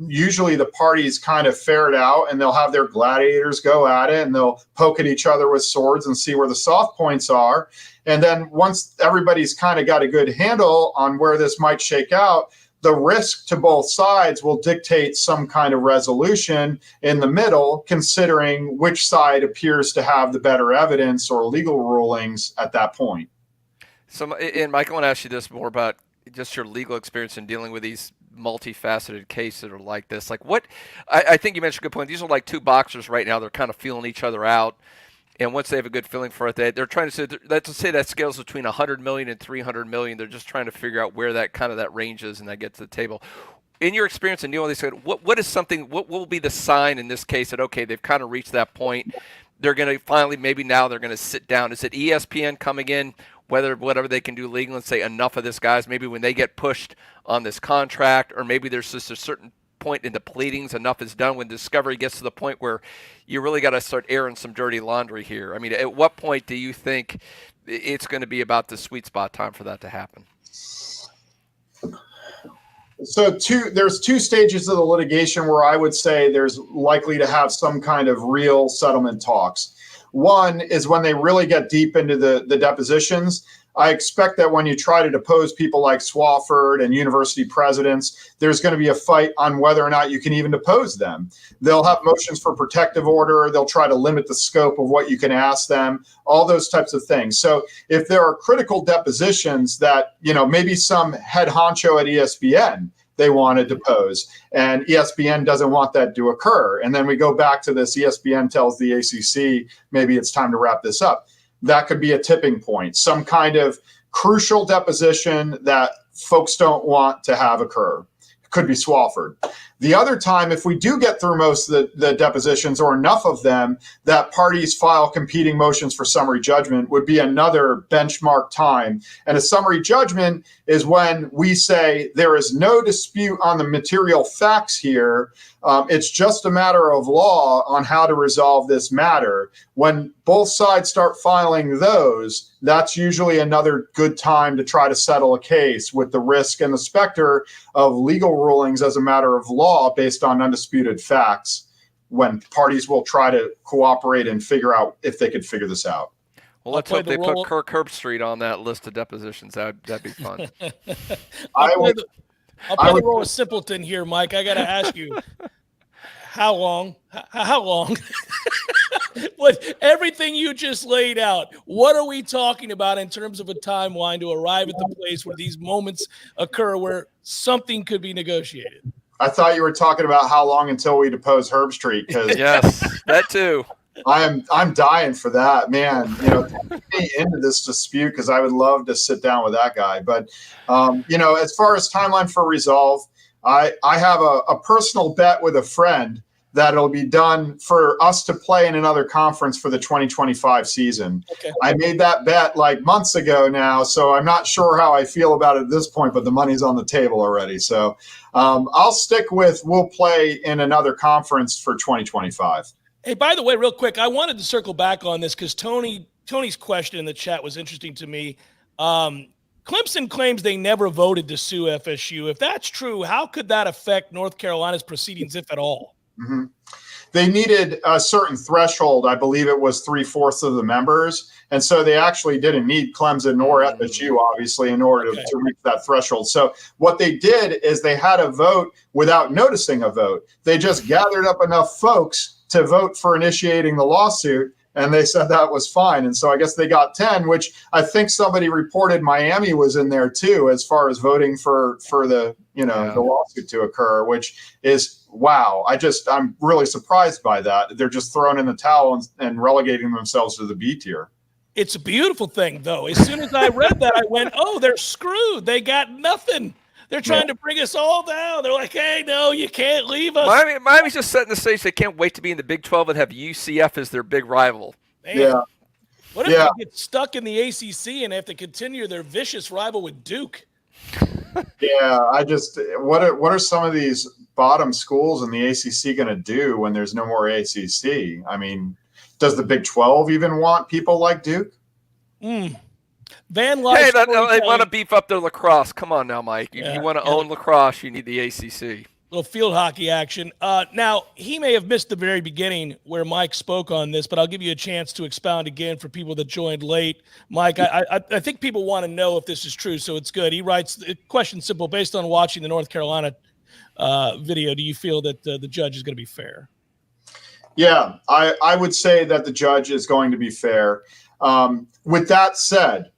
Usually the parties kind of ferret out and they'll have their gladiators go at it and they'll poke at each other with swords and see where the soft points are. And then once everybody's kind of got a good handle on where this might shake out, the risk to both sides will dictate some kind of resolution in the middle, considering which side appears to have the better evidence or legal rulings at that point.
So, and Mike, I want to ask you this more about just your legal experience in dealing with these multifaceted cases that are like this. Like I think you mentioned a good point. These are like two boxers right now. They're kind of feeling each other out. And once they have a good feeling for it, they're trying to say, let's say that scales between 100 million and 300 million. They're just trying to figure out where that range is, and that gets to the table. In your experience in dealing with these, what will be the sign in this case that, okay, they've kind of reached that point. They're going to finally, maybe now they're going to sit down. Is it ESPN coming in, whatever they can do legally and say enough of this, guys, maybe when they get pushed on this contract, or maybe there's just a certain point in the pleadings, enough is done when discovery gets to the point where you really got to start airing some dirty laundry here? I mean, at what point do you think it's going to be about the sweet spot time for that to happen?
So there's two stages of the litigation where I would say there's likely to have some kind of real settlement talks. One is when they really get deep into the depositions. I expect that when you try to depose people like Swofford and university presidents, there's going to be a fight on whether or not you can even depose them. They'll have motions for protective order. They'll try to limit the scope of what you can ask them, all those types of things. So if there are critical depositions that, maybe some head honcho at ESPN, they want to depose, and ESPN doesn't want that to occur. And then we go back to this, ESPN tells the ACC, maybe it's time to wrap this up. That could be a tipping point, some kind of crucial deposition that folks don't want to have occur. Could be Swofford. The other time, if we do get through most of the depositions or enough of them, that parties file competing motions for summary judgment would be another benchmark time. And a summary judgment is when we say there is no dispute on the material facts here. It's just a matter of law on how to resolve this matter. When both sides start filing those, that's usually another good time to try to settle a case with the risk and the specter of legal rulings as a matter of law based on undisputed facts, when parties will try to cooperate and figure out if they could figure this out.
Well, let's hope they put Kirk Herbstreit on that list of depositions. That'd be fun.
I'll play the role of simpleton here, Mike. I got to ask you, how long? With everything you just laid out, what are we talking about in terms of a timeline to arrive at the place where these moments occur where something could be negotiated?
I thought you were talking about how long until we depose Herbstreit, because
yes, that too.
I'm dying for that, man. Take me into this dispute, because I would love to sit down with that guy. But as far as timeline for resolve, I have a personal bet with a friend that it'll be done for us to play in another conference for the 2025 season. Okay. I made that bet like months ago now, so I'm not sure how I feel about it at this point, but the money's on the table already. So I'll stick with we'll play in another conference for 2025.
Hey, by the way, real quick, I wanted to circle back on this because Tony's question in the chat was interesting to me. Clemson claims they never voted to sue FSU. If that's true, how could that affect North Carolina's proceedings, if at all?
Mm-hmm. They needed a certain threshold. I believe it was 3/4 of the members. And so they actually didn't need Clemson nor FSU, obviously, in order to reach that threshold. So what they did is they had a vote without noticing a vote. They just gathered up enough folks to vote for initiating the lawsuit, and they said that was fine. And so I guess they got 10, which I think somebody reported Miami was in there too, as far as voting for the the lawsuit to occur, which is wow. I'm really surprised by that. They're just throwing in the towel and relegating themselves to the B tier.
It's a beautiful thing, though. As soon as I read that, I went, "Oh, they're screwed. They got nothing. They're trying to bring us all down. They're like, hey, no, you can't leave us."
Miami's just setting the stage. They can't wait to be in the Big 12 and have UCF as their big rival.
Man. Yeah. What if they get stuck in the ACC and have to continue their vicious rival with Duke?
Yeah, what are some of these bottom schools in the ACC going to do when there's no more ACC? I mean, does the Big 12 even want people like Duke?
Van
they want to beef up their lacrosse. Come on now, Mike. You want to own lacrosse, you need the ACC.
Little field hockey action. Now, he may have missed the very beginning where Mike spoke on this, but I'll give you a chance to expound again for people that joined late. Mike, I think people want to know if this is true, so it's good. He writes, the question simple, based on watching the North Carolina video, do you feel that the judge is going to be fair?
Yeah, I would say that the judge is going to be fair. With that said,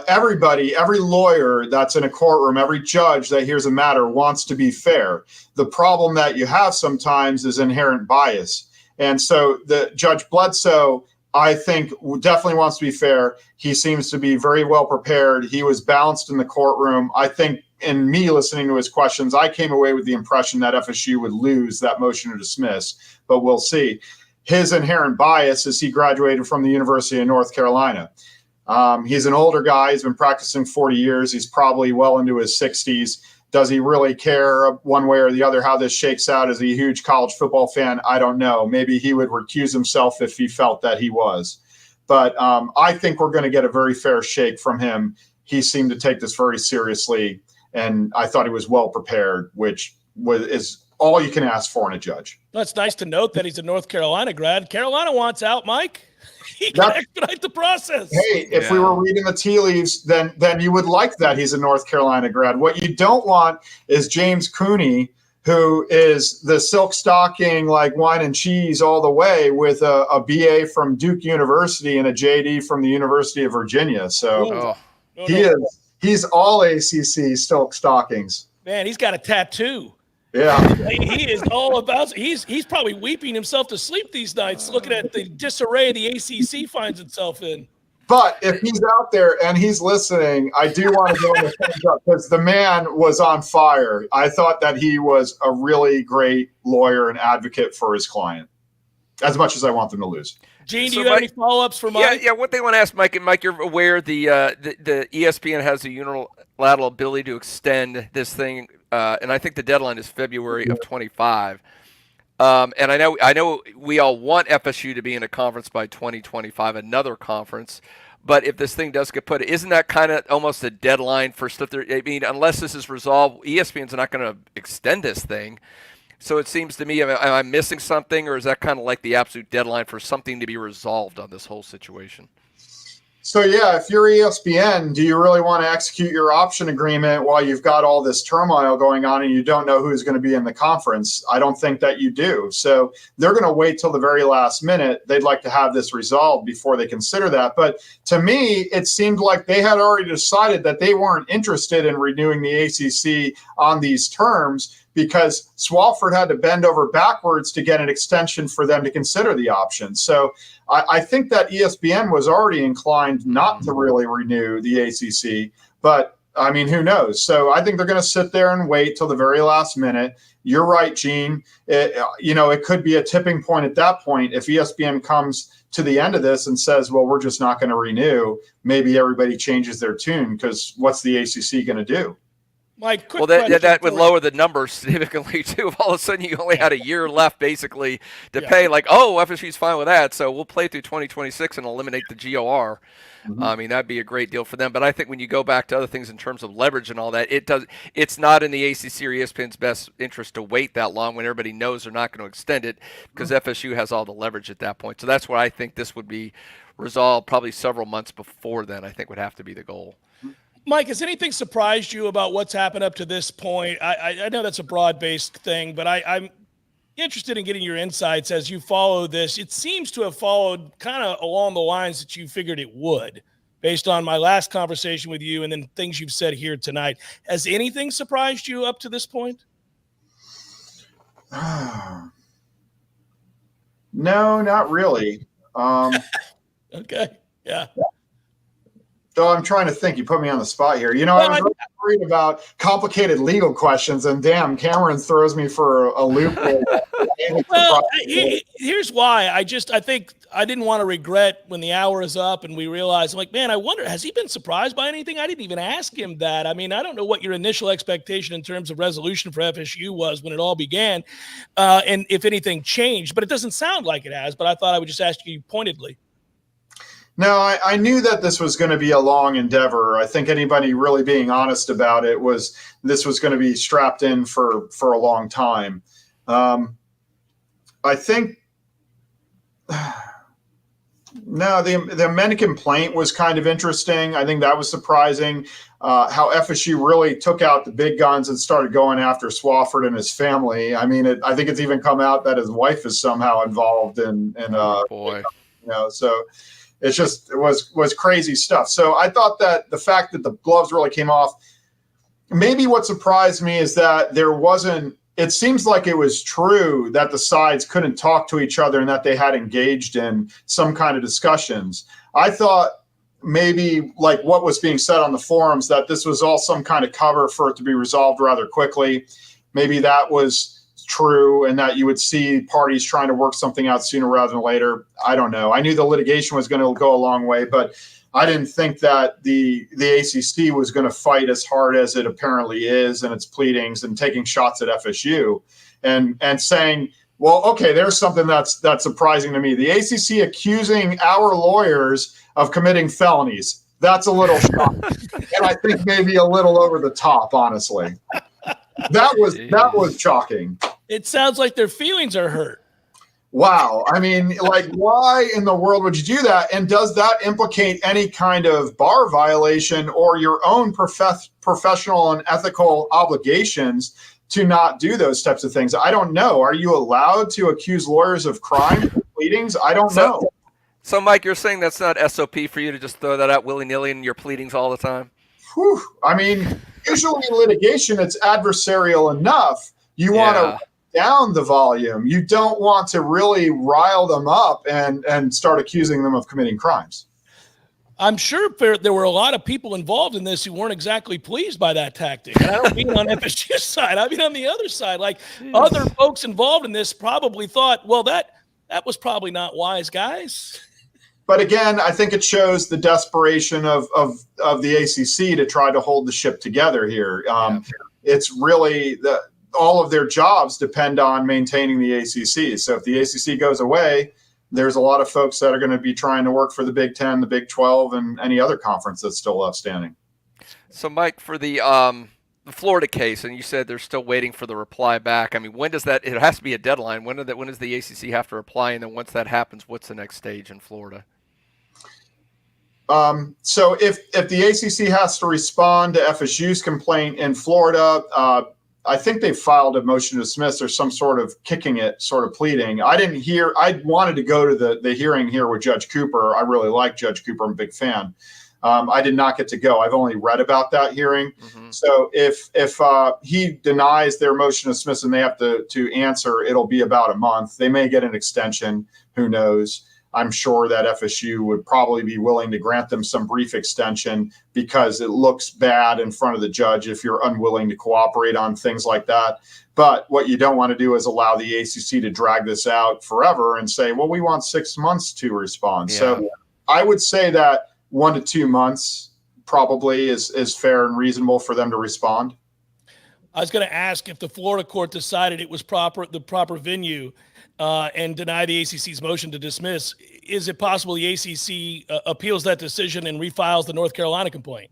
everybody, every lawyer that's in a courtroom, every judge that hears a matter wants to be fair. The problem that you have sometimes is inherent bias. And so the Judge Bledsoe, I think, definitely wants to be fair. He seems to be very well prepared. He was balanced in the courtroom. I think in me listening to his questions, I came away with the impression that FSU would lose that motion to dismiss, but we'll see. His inherent bias is he graduated from the University of North Carolina. He's an older guy. He's been practicing 40 years. He's probably well into his 60s. Does he really care one way or the other how this shakes out? Is he a huge college football fan? I don't know. Maybe he would recuse himself if he felt that he was. But I think we're going to get a very fair shake from him. He seemed to take this very seriously. and I thought he was well prepared, which is all you can ask for in a judge.
Well, it's nice to note that he's a North Carolina grad. Carolina wants out, Mike. He can expedite the process.
Hey, if we were reading the tea leaves, then you would like that he's a North Carolina grad. What you don't want is James Cooney, who is the silk stocking, like wine and cheese all the way, with a BA from Duke University and a JD from the University of Virginia. So he's all ACC silk stockings.
Man, he's got a tattoo.
Yeah,
he is all about. He's probably weeping himself to sleep these nights, looking at the disarray the ACC finds itself in.
But if he's out there and he's listening, I do want to go in the thumbs up, because the man was on fire. I thought that he was a really great lawyer and advocate for his client, as much as I want them to lose.
Gene, do you have any follow-ups for Mike?
Yeah. One thing I want to ask Mike, and Mike, you're aware the ESPN has a unilateral ability to extend this thing, and I think the deadline is February of 25. And I know we all want FSU to be in a conference by 2025, another conference. But if this thing does get put, isn't that kind of almost a deadline for stuff? I mean, unless this is resolved, ESPN's not going to extend this thing. So it seems to me, am I missing something, or is that kind of like the absolute deadline for something to be resolved on this whole situation?
So, yeah, if you're ESPN, do you really want to execute your option agreement while you've got all this turmoil going on and you don't know who's going to be in the conference? I don't think that you do. So they're going to wait till the very last minute. They'd like to have this resolved before they consider that. But to me, it seemed like they had already decided that they weren't interested in renewing the ACC on these terms, because Swofford had to bend over backwards to get an extension for them to consider the option. So I think that ESPN was already inclined not to really renew the ACC, but I mean, who knows? So I think they're going to sit there and wait till the very last minute. You're right, Gene. It could be a tipping point at that point. If ESPN comes to the end of this and says, well, we're just not going to renew, maybe everybody changes their tune, because what's the ACC going to do?
Mike,
well, that would lower the numbers significantly, too. If all of a sudden you only had a year left, basically, to pay, like, FSU's fine with that, so we'll play through 2026 and eliminate the GOR. Mm-hmm. I mean, that'd be a great deal for them. But I think when you go back to other things in terms of leverage and all that, it's not in the ACC or ESPN's best interest to wait that long when everybody knows they're not going to extend it, because FSU has all the leverage at that point. So that's where I think this would be resolved probably several months before then, I think would have to be the goal.
Mike, has anything surprised you about what's happened up to this point? I know that's a broad-based thing, but I'm interested in getting your insights as you follow this. It seems to have followed kind of along the lines that you figured it would, based on my last conversation with you and then things you've said here tonight. Has anything surprised you up to this point?
No, not really.
Okay, yeah.
So I'm trying to think. You put me on the spot here. I was really worried about complicated legal questions, and damn, Cameron throws me for a loop.
Well, here's why. I think I didn't want to regret when the hour is up and we realized, I'm like, man, I wonder, has he been surprised by anything? I didn't even ask him that. I mean, I don't know what your initial expectation in terms of resolution for FSU was when it all began, and if anything changed, but it doesn't sound like it has. But I thought I would just ask you pointedly.
No, I knew that this was going to be a long endeavor. I think anybody really being honest about it this was going to be strapped in for a long time. I think the amended complaint was kind of interesting. I think that was surprising. How FSU really took out the big guns and started going after Swofford and his family. I mean, I think it's even come out that his wife is somehow involved in so. It was crazy stuff. So I thought that the fact that the gloves really came off, maybe what surprised me is that it seems like it was true that the sides couldn't talk to each other and that they had engaged in some kind of discussions. I thought maybe like what was being said on the forums, that this was all some kind of cover for it to be resolved rather quickly. Maybe that was true, and that you would see parties trying to work something out sooner rather than later. I don't know. I knew the litigation was going to go a long way, but I didn't think that the ACC was going to fight as hard as it apparently is in its pleadings and taking shots at FSU and saying, well, okay, there's something that's surprising to me. The ACC accusing our lawyers of committing felonies. That's a little shocking. And I think maybe a little over the top, honestly. That was shocking.
It sounds like their feelings are hurt.
Wow. I mean, like, why in the world would you do that? And does that implicate any kind of bar violation or your own professional and ethical obligations to not do those types of things? I don't know. Are you allowed to accuse lawyers of crime for pleadings? I don't know.
So, Mike, you're saying that's not SOP for you to just throw that out willy-nilly in your pleadings all the time?
Whew. I mean, usually in litigation, it's adversarial enough. You want to down the volume. You don't want to really rile them up and start accusing them of committing crimes.
I'm sure there were a lot of people involved in this who weren't exactly pleased by that tactic. And I don't mean on FSU's side. I mean on the other side. Like, other folks involved in this probably thought, well, that was probably not wise, guys.
But again, I think it shows the desperation of the ACC to try to hold the ship together here. It's really all of their jobs depend on maintaining the ACC. So if the ACC goes away, there's a lot of folks that are going to be trying to work for the Big 10, the Big 12, and any other conference that's still outstanding.
So, Mike, for the Florida case, and you said they're still waiting for the reply back. I mean, when does that? It has to be a deadline. When does the ACC have to reply? And then once that happens, what's the next stage in Florida?
So if the ACC has to respond to FSU's complaint in Florida, I think they filed a motion to dismiss or some sort of kicking it sort of pleading. I wanted to go to the hearing here with Judge Cooper. I really like Judge Cooper. I'm a big fan. I did not get to go. I've only read about that hearing. Mm-hmm. So if he denies their motion to dismiss and they have to answer, it'll be about a month. They may get an extension. Who knows? I'm sure that FSU would probably be willing to grant them some brief extension because it looks bad in front of the judge if you're unwilling to cooperate on things like that. But what you don't want to do is allow the ACC to drag this out forever and say, well, we want 6 months to respond. Yeah. So I would say that 1 to 2 months probably is fair and reasonable for them to respond.
I was going to ask if the Florida court decided it was the proper venue and deny the ACC's motion to dismiss. Is it possible the ACC appeals that decision and refiles the North Carolina complaint?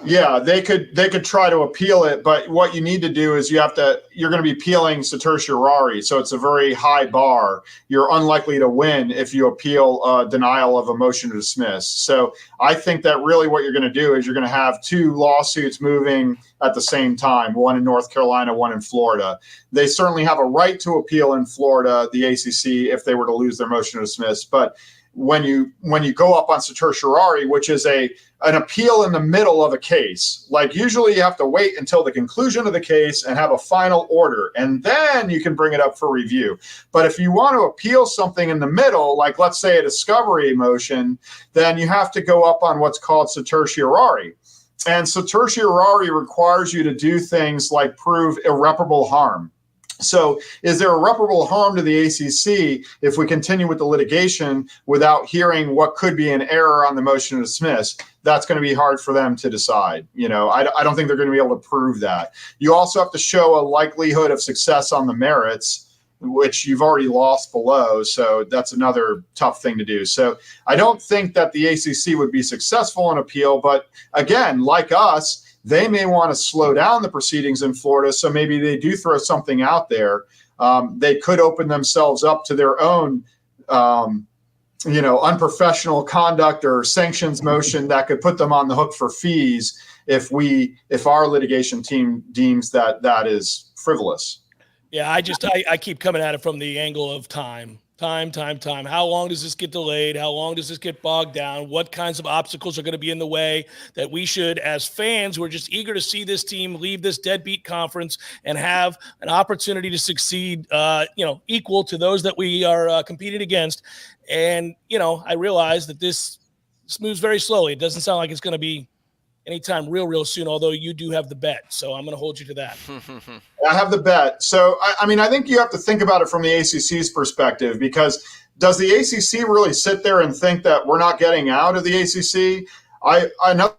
Yeah, they could try to appeal it, but what you need to do is you're going to be appealing certiorari, so it's a very high bar. You're unlikely to win if you appeal denial of a motion to dismiss. So I think that really what you're going to do is you're going to have 2 lawsuits moving at the same time, one in North Carolina, one in Florida. They certainly have a right to appeal in Florida, the ACC, if they were to lose their motion to dismiss, but when you go up on certiorari, which is an appeal in the middle of a case, like usually you have to wait until the conclusion of the case and have a final order, and then you can bring it up for review. But if you want to appeal something in the middle, like let's say a discovery motion, then you have to go up on what's called certiorari. And certiorari requires you to do things like prove irreparable harm. So is there irreparable harm to the ACC if we continue with the litigation without hearing what could be an error on the motion to dismiss? That's going to be hard for them to decide. I don't think they're going to be able to prove that. You also have to show a likelihood of success on the merits, which you've already lost below. So that's another tough thing to do. So I don't think that the ACC would be successful in appeal. But again, like us, they may want to slow down the proceedings in Florida, so maybe they do throw something out there. They could open themselves up to their own, unprofessional conduct or sanctions motion that could put them on the hook for fees if our litigation team deems that is frivolous.
Yeah, I keep coming at it from the angle of time. How long does this get delayed? How long does this get bogged down? What kinds of obstacles are going to be in the way that we should, as fans who are just eager to see this team leave this deadbeat conference and have an opportunity to succeed, equal to those that we are competing against? And, I realize that this moves very slowly. It doesn't sound like it's going to be anytime real soon, although you do have the bet. So I'm going to hold you to that.
I have the bet. So, I think you have to think about it from the ACC's perspective, because does the ACC really sit there and think that we're not getting out of the ACC? I know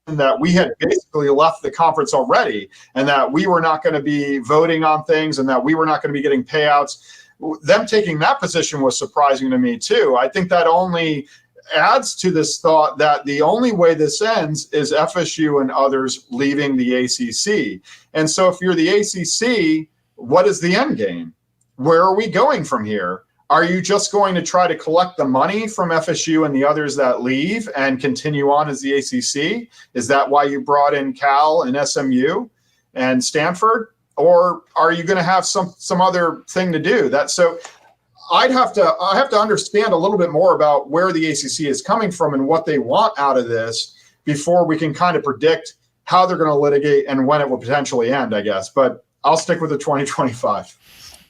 that we had basically left the conference already and that we were not going to be voting on things and that we were not going to be getting payouts. them taking that position was surprising to me too. I think that only adds to this thought that the only way this ends is FSU and others leaving the ACC. And so if you're the ACC, what is the end game? Where are we going from here? Are you just going to try to collect the money from FSU and the others that leave and continue on as the ACC? Is that why you brought in Cal and SMU and Stanford? Or are you going to have some other thing to do? So I have to understand a little bit more about where the ACC is coming from and what they want out of this before we can kind of predict how they're going to litigate and when it will potentially end, I guess. But I'll stick with the 2025.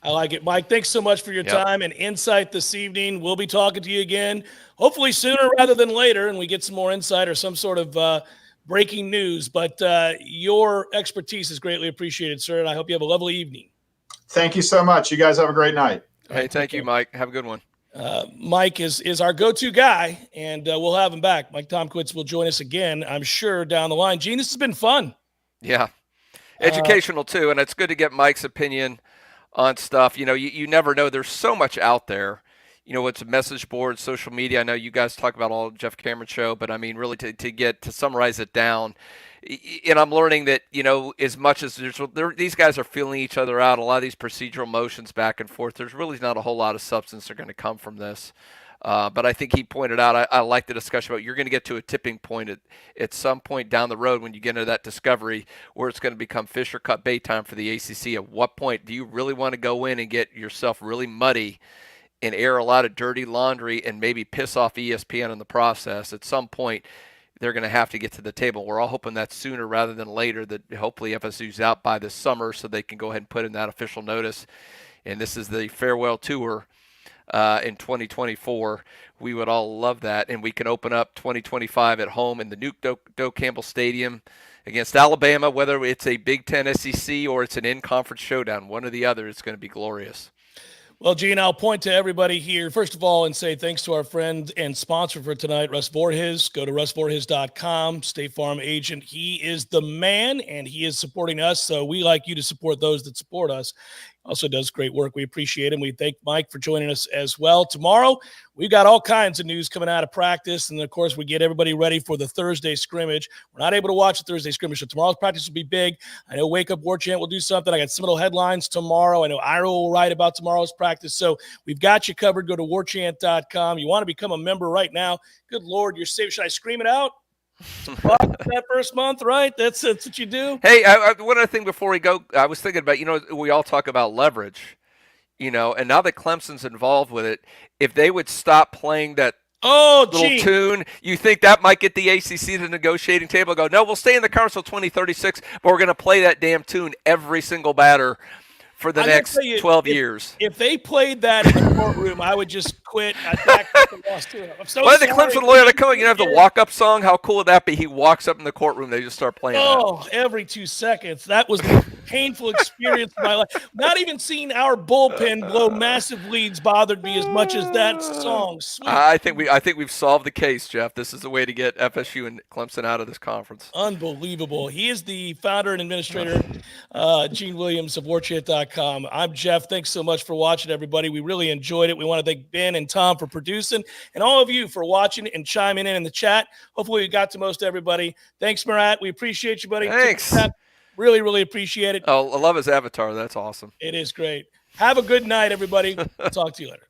I like it. Mike, thanks so much for your time and insight this evening. We'll be talking to you again, hopefully sooner rather than later, and we get some more insight or some sort of breaking news. But your expertise is greatly appreciated, sir, and I hope you have a lovely evening.
Thank you so much. You guys have a great night.
Hey, thank you, Mike. Have a good one.
Mike is our go-to guy, and we'll have him back. Mike Tomkowitz will join us again, I'm sure, down the line. Gene, this has been fun.
Yeah. Educational, too, and it's good to get Mike's opinion on stuff. You know, you never know. There's so much out there. You know, it's a message board, social media. I know you guys talk about all Jeff Cameron show, but I mean, really to summarize it down. And I'm learning that, you know, as much as these guys are feeling each other out, a lot of these procedural motions back and forth, there's really not a whole lot of substance that are going to come from this. But I think he pointed out, I like the discussion about you're going to get to a tipping point at some point down the road when you get into that discovery where it's going to become fish or cut bait time for the ACC. At what point do you really want to go in and get yourself really muddy and air a lot of dirty laundry and maybe piss off ESPN in the process? At some point, they're going to have to get to the table. We're all hoping that sooner rather than later, that hopefully FSU's out by this summer so they can go ahead and put in that official notice. And this is the farewell tour in 2024. We would all love that. And we can open up 2025 at home in the Nuke Doe Campbell Stadium against Alabama, whether it's a Big Ten SEC or it's an in-conference showdown. One or the other is going to be glorious.
Well, Gene, I'll point to everybody here, first of all, and say thanks to our friend and sponsor for tonight, Russ Voorhies. Go to russvoorhies.com, State Farm agent. He is the man, and he is supporting us, so we like you to support those that support us. Also does great work. We appreciate him. We thank Mike for joining us as well. Tomorrow, we've got all kinds of news coming out of practice. And, of course, we get everybody ready for the Thursday scrimmage. We're not able to watch the Thursday scrimmage, so tomorrow's practice will be big. I know Wake Up Warchant will do something. I got Seminole headlines tomorrow. I know Ira will write about tomorrow's practice. So we've got you covered. Go to warchant.com. You want to become a member right now. Good Lord, you're safe. Should I scream it out? That first month, right? That's what you do.
Hey, one other thing before we go, I was thinking about, you know, we all talk about leverage, you know, and now that Clemson's involved with it, if they would stop playing that little tune, you think that might get the ACC to the negotiating table? Go, no, we'll stay in the conference until 2036, but we're going to play that damn tune every single batter for the next 12 years.
If they played that in the courtroom, I would just quit. I'm so
the Clemson lawyer to come, you have the walk-up song. How cool would that be? He walks up in the courtroom. They just start playing that.
Every 2 seconds. That was the painful experience of my life. Not even seeing our bullpen blow massive leads bothered me as much as that song. Sweet.
I think we've solved the case, Jeff. This is the way to get FSU and Clemson out of this conference.
Unbelievable. He is the founder and administrator, Gene Williams of Warchant.com. I'm Jeff. Thanks so much for watching, everybody. We really enjoyed it. We want to thank Ben and Tom for producing, and all of you for watching and chiming in the chat. Hopefully we got to most everybody. Thanks, Murat. We appreciate you, buddy.
Thanks.
Really, really appreciate it.
Oh, I love his avatar. That's awesome.
It is great. Have a good night, everybody. Talk to you later.